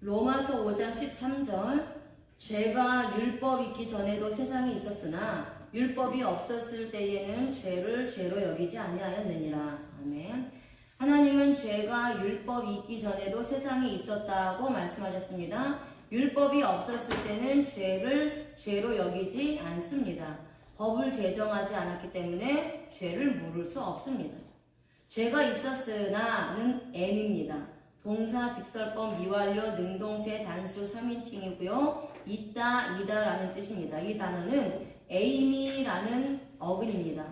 로마서 5장 13절 죄가 율법 있기 전에도 세상에 있었으나 율법이 없었을 때에는 죄를 죄로 여기지 아니하였느니라. 아멘. 하나님은 죄가 율법이 있기 전에도 세상에 있었다고 말씀하셨습니다. 율법이 없었을 때는 죄를 죄로 여기지 않습니다. 법을 제정하지 않았기 때문에 죄를 물을 수 없습니다. 죄가 있었으나는 n입니다. 동사, 직설법, 미완료, 능동태, 단수, 3인칭이고요. 있다, 이다라는 뜻입니다. 이 단어는 에이미라는 어근입니다.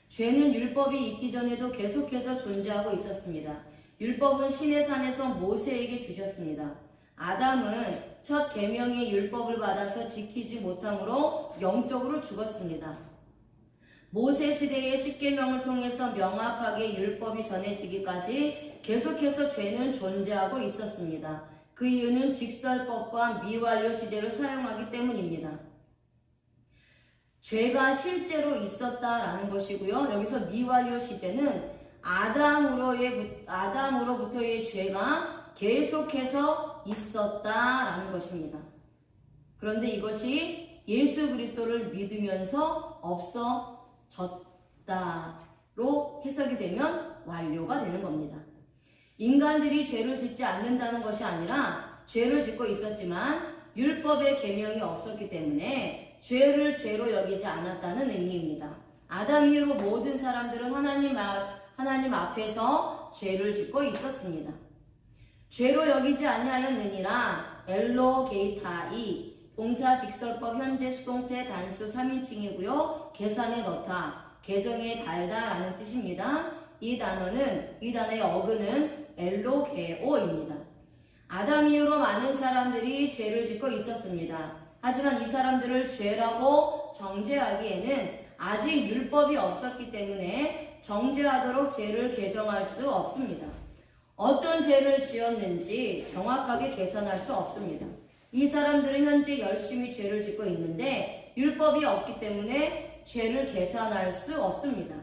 죄는 율법이 있기 전에도 계속해서 존재하고 있었습니다. 율법은 시내산에서 모세에게 주셨습니다. 아담은 첫 계명의 율법을 받아서 지키지 못함으로 영적으로 죽었습니다. 모세 시대의 십계명을 통해서 명확하게 율법이 전해지기까지 계속해서 죄는 존재하고 있었습니다. 그 이유는 직설법과 미완료 시제를 사용하기 때문입니다. 죄가 실제로 있었다라는 것이고요. 여기서 미완료 시제는 아담으로부터의 죄가 계속해서 있었다라는 것입니다. 그런데 이것이 예수 그리스도를 믿으면서 없어졌다로 해석이 되면 완료가 되는 겁니다. 인간들이 죄를 짓지 않는다는 것이 아니라 죄를 짓고 있었지만 율법의 계명이 없었기 때문에 죄를 죄로 여기지 않았다는 의미입니다. 아담 이후로 모든 사람들은 하나님 앞에서 죄를 짓고 있었습니다. 죄로 여기지 아니하였느니라 엘로게이타이 동사, 직설법, 현재, 수동태, 단수, 3인칭이고요. 계산에 넣다, 계정에 달다라는 뜻입니다. 이 단어의 어근은 엘로게오입니다. 아담 이후로 많은 사람들이 죄를 짓고 있었습니다. 하지만 이 사람들을 죄라고 정죄하기에는 아직 율법이 없었기 때문에 정죄하도록 죄를 개정할 수 없습니다. 어떤 죄를 지었는지 정확하게 계산할 수 없습니다. 이 사람들은 현재 열심히 죄를 짓고 있는데 율법이 없기 때문에 죄를 계산할 수 없습니다.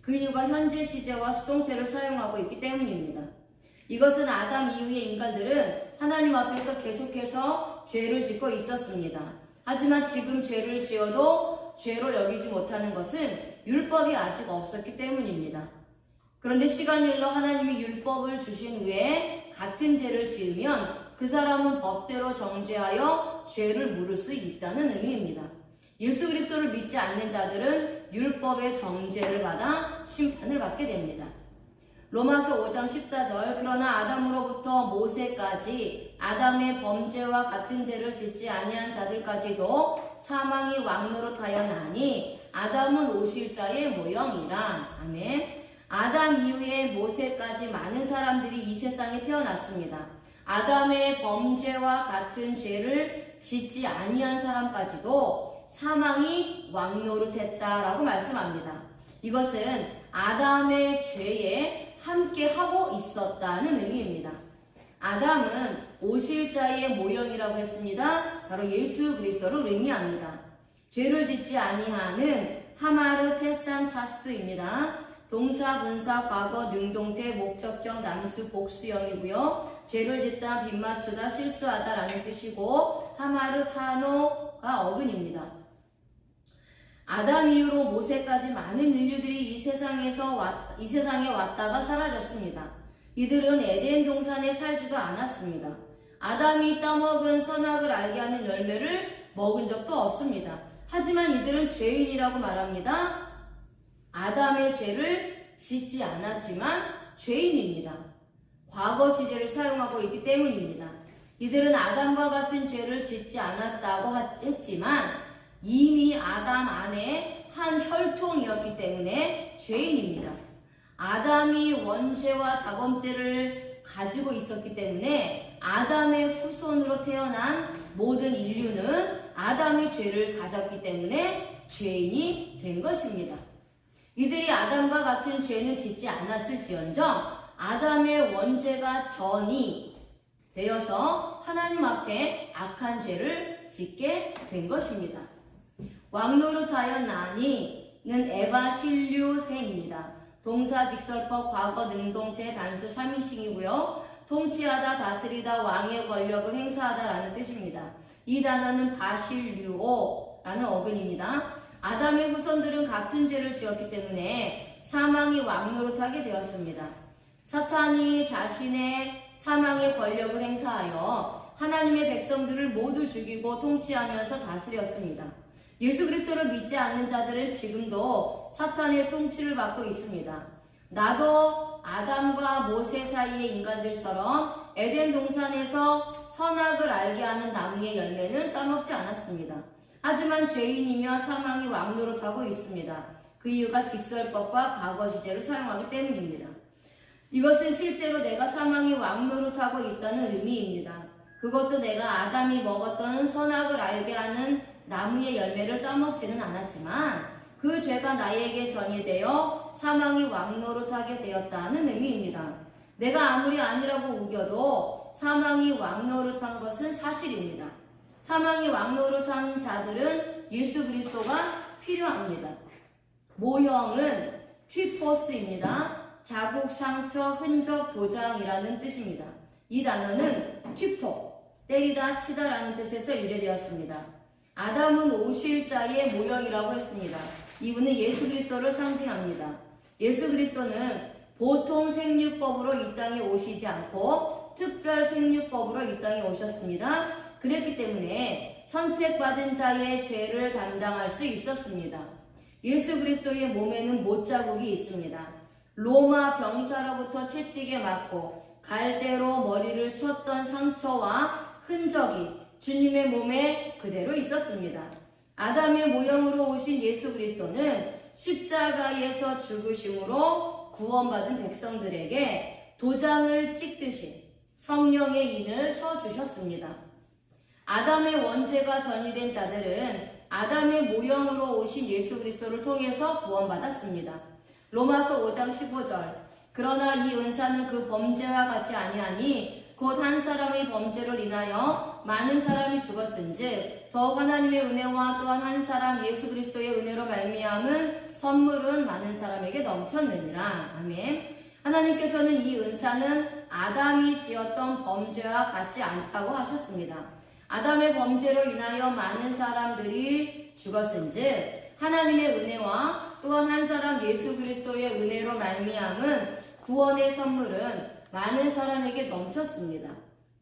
그 이유가 현재 시제와 수동태를 사용하고 있기 때문입니다. 이것은 아담 이후의 인간들은 하나님 앞에서 계속해서 죄를 짓고 있었습니다. 하지만 지금 죄를 지어도 죄로 여기지 못하는 것은 율법이 아직 없었기 때문입니다. 그런데 시간이 흘러 하나님이 율법을 주신 후에 같은 죄를 지으면 그 사람은 법대로 정죄하여 죄를 물을 수 있다는 의미입니다. 예수 그리스도를 믿지 않는 자들은 율법의 정죄를 받아 심판을 받게 됩니다. 로마서 5장 14절 그러나 아담으로부터 모세까지 아담의 범죄와 같은 죄를 짓지 아니한 자들까지도 사망이 왕노릇하여 나니 아담은 오실자의 모형이라. 아멘. 아담 이후에 모세까지 많은 사람들이 이 세상에 태어났습니다. 아담의 범죄와 같은 죄를 짓지 아니한 사람까지도 사망이 왕노릇했다라고 말씀합니다. 이것은 아담의 죄에 함께 하고 있었다는 의미입니다. 아담은 오실자의 모형이라고 했습니다. 바로 예수 그리스도를 의미합니다. 죄를 짓지 아니하는 하마르 테산타스입니다. 동사, 분사, 과거, 능동태, 목적형, 남수, 복수형이고요. 죄를 짓다, 빗맞추다, 실수하다라는 뜻이고 하마르타노가 어근입니다. 아담 이후로 모세까지 많은 인류들이 이 세상에 왔다가 사라졌습니다. 이들은 에덴 동산에 살지도 않았습니다. 아담이 따먹은 선악을 알게 하는 열매를 먹은 적도 없습니다. 하지만 이들은 죄인이라고 말합니다. 아담의 죄를 짓지 않았지만 죄인입니다. 과거 시제를 사용하고 있기 때문입니다. 이들은 아담과 같은 죄를 짓지 않았다고 했지만 이미 아담 안에 한 혈통이었기 때문에 죄인입니다. 아담이 원죄와 자범죄를 가지고 있었기 때문에 아담의 후손으로 태어난 모든 인류는 아담의 죄를 가졌기 때문에 죄인이 된 것입니다. 이들이 아담과 같은 죄는 짓지 않았을지언정 아담의 원죄가 전이 되어서 하나님 앞에 악한 죄를 짓게 된 것입니다. 왕노릇하여 나니는 에바실류세입니다. 동사, 직설법, 과거, 능동태, 단수, 3인칭이고요. 통치하다, 다스리다, 왕의 권력을 행사하다라는 뜻입니다. 이 단어는 바실류오라는 어근입니다. 아담의 후손들은 같은 죄를 지었기 때문에 사망이 왕노릇하게 되었습니다. 사탄이 자신의 사망의 권력을 행사하여 하나님의 백성들을 모두 죽이고 통치하면서 다스렸습니다. 예수 그리스도를 믿지 않는 자들은 지금도 사탄의 통치를 받고 있습니다. 나도 아담과 모세 사이의 인간들처럼 에덴 동산에서 선악을 알게 하는 나무의 열매는 따먹지 않았습니다. 하지만 죄인이며 사망이 왕노릇하고 있습니다. 그 이유가 직설법과 과거 시제를 사용하기 때문입니다. 이것은 실제로 내가 사망이 왕노릇하고 있다는 의미입니다. 그것도 내가 아담이 먹었던 선악을 알게 하는 나무의 열매를 따먹지는 않았지만 그 죄가 나에게 전이되어 사망이 왕노릇하게 되었다는 의미입니다. 내가 아무리 아니라고 우겨도 사망이 왕노릇한 것은 사실입니다. 사망이 왕노릇한 자들은 예수 그리스도가 필요합니다. 모형은 튀포스입니다. 자국, 상처, 흔적, 도장이라는 뜻입니다. 이 단어는 튀포, 때리다, 치다라는 뜻에서 유래되었습니다. 아담은 오실자의 모형이라고 했습니다. 이분은 예수 그리스도를 상징합니다. 예수 그리스도는 보통 생육법으로 이 땅에 오시지 않고 특별 생육법으로 이 땅에 오셨습니다. 그랬기 때문에 선택받은 자의 죄를 담당할 수 있었습니다. 예수 그리스도의 몸에는 못자국이 있습니다. 로마 병사로부터 채찍에 맞고 갈대로 머리를 쳤던 상처와 흔적이 주님의 몸에 그대로 있었습니다. 아담의 모형으로 오신 예수 그리스도는 십자가에서 죽으심으로 구원받은 백성들에게 도장을 찍듯이 성령의 인을 쳐주셨습니다. 아담의 원죄가 전이된 자들은 아담의 모형으로 오신 예수 그리스도를 통해서 구원받았습니다. 로마서 5장 15절 그러나 이 은사는 그 범죄와 같지 아니하니 곧 한 사람의 범죄를 인하여 많은 사람이 죽었은즉 더욱 하나님의 은혜와 또한 한 사람 예수 그리스도의 은혜로 말미암은 선물은 많은 사람에게 넘쳤느니라. 아멘. 하나님께서는 이 은사는 아담이 지었던 범죄와 같지 않다고 하셨습니다. 아담의 범죄로 인하여 많은 사람들이 죽었은즉 하나님의 은혜와 또한 한 사람 예수 그리스도의 은혜로 말미암은 구원의 선물은 많은 사람에게 넘쳤습니다.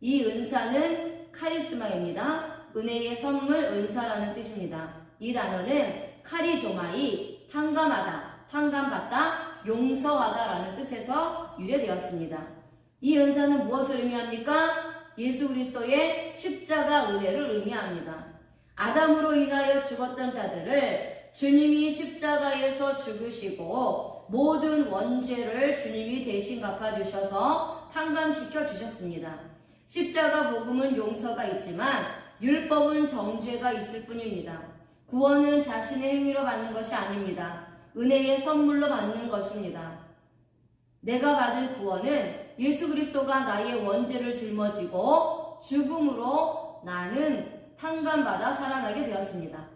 이 은사는 카리스마입니다. 은혜의 선물, 은사라는 뜻입니다. 이 단어는 카리조마이, 탕감하다, 탕감받다, 용서하다라는 뜻에서 유래되었습니다. 이 은사는 무엇을 의미합니까? 예수 그리스도의 십자가 은혜를 의미합니다. 아담으로 인하여 죽었던 자들을 주님이 십자가에서 죽으시고 모든 원죄를 주님이 대신 갚아주셔서 탕감시켜 주셨습니다. 십자가 복음은 용서가 있지만 율법은 정죄가 있을 뿐입니다. 구원은 자신의 행위로 받는 것이 아닙니다. 은혜의 선물로 받는 것입니다. 내가 받을 구원은 예수 그리스도가 나의 원죄를 짊어지고 죽음으로 나는 탕감받아 살아나게 되었습니다.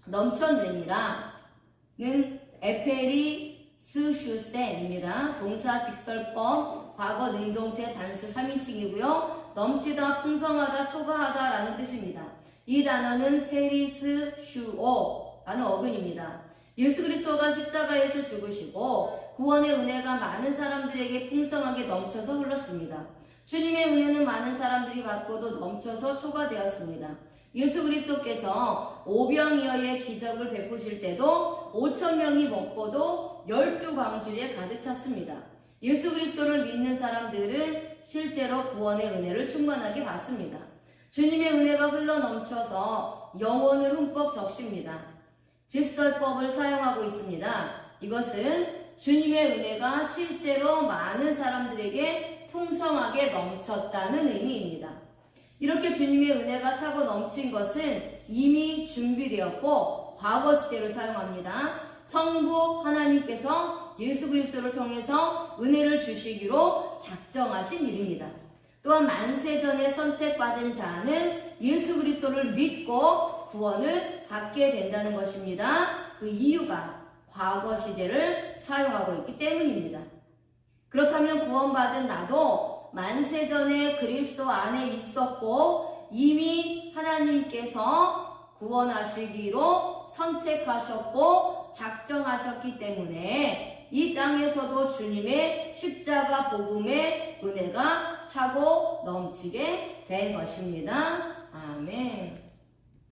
넘쳤느니라는 에페리스슈센입니다. 동사 직설법, 과거 능동태 단수 3인칭이고요. 넘치다, 풍성하다, 초과하다 라는 뜻입니다. 이 단어는 페리스슈오라는 어근입니다. 예수 그리스도가 십자가에서 죽으시고 구원의 은혜가 많은 사람들에게 풍성하게 넘쳐서 흘렀습니다. 주님의 은혜는 많은 사람들이 받고도 넘쳐서 초과되었습니다. 예수 그리스도께서 오병이어의 기적을 베푸실 때도 5,000명이 먹고도 12광주리에 가득 찼습니다. 예수 그리스도를 믿는 사람들은 실제로 구원의 은혜를 충만하게 받습니다. 주님의 은혜가 흘러 넘쳐서 영혼을 흠뻑 적십니다. 직설법을 사용하고 있습니다. 이것은 주님의 은혜가 실제로 많은 사람들에게 풍성하게 넘쳤다는 의미입니다. 이렇게 주님의 은혜가 차고 넘친 것은 이미 준비되었고 과거 시제를 사용합니다. 성부 하나님께서 예수 그리스도를 통해서 은혜를 주시기로 작정하신 일입니다. 또한 만세전에 선택받은 자는 예수 그리스도를 믿고 구원을 받게 된다는 것입니다. 그 이유가 과거 시제를 사용하고 있기 때문입니다. 그렇다면 구원받은 나도 만세전에 그리스도 안에 있었고 이미 하나님께서 구원하시기로 선택하셨고 작정하셨기 때문에 이 땅에서도 주님의 십자가 복음의 은혜가 차고 넘치게 된 것입니다. 아멘.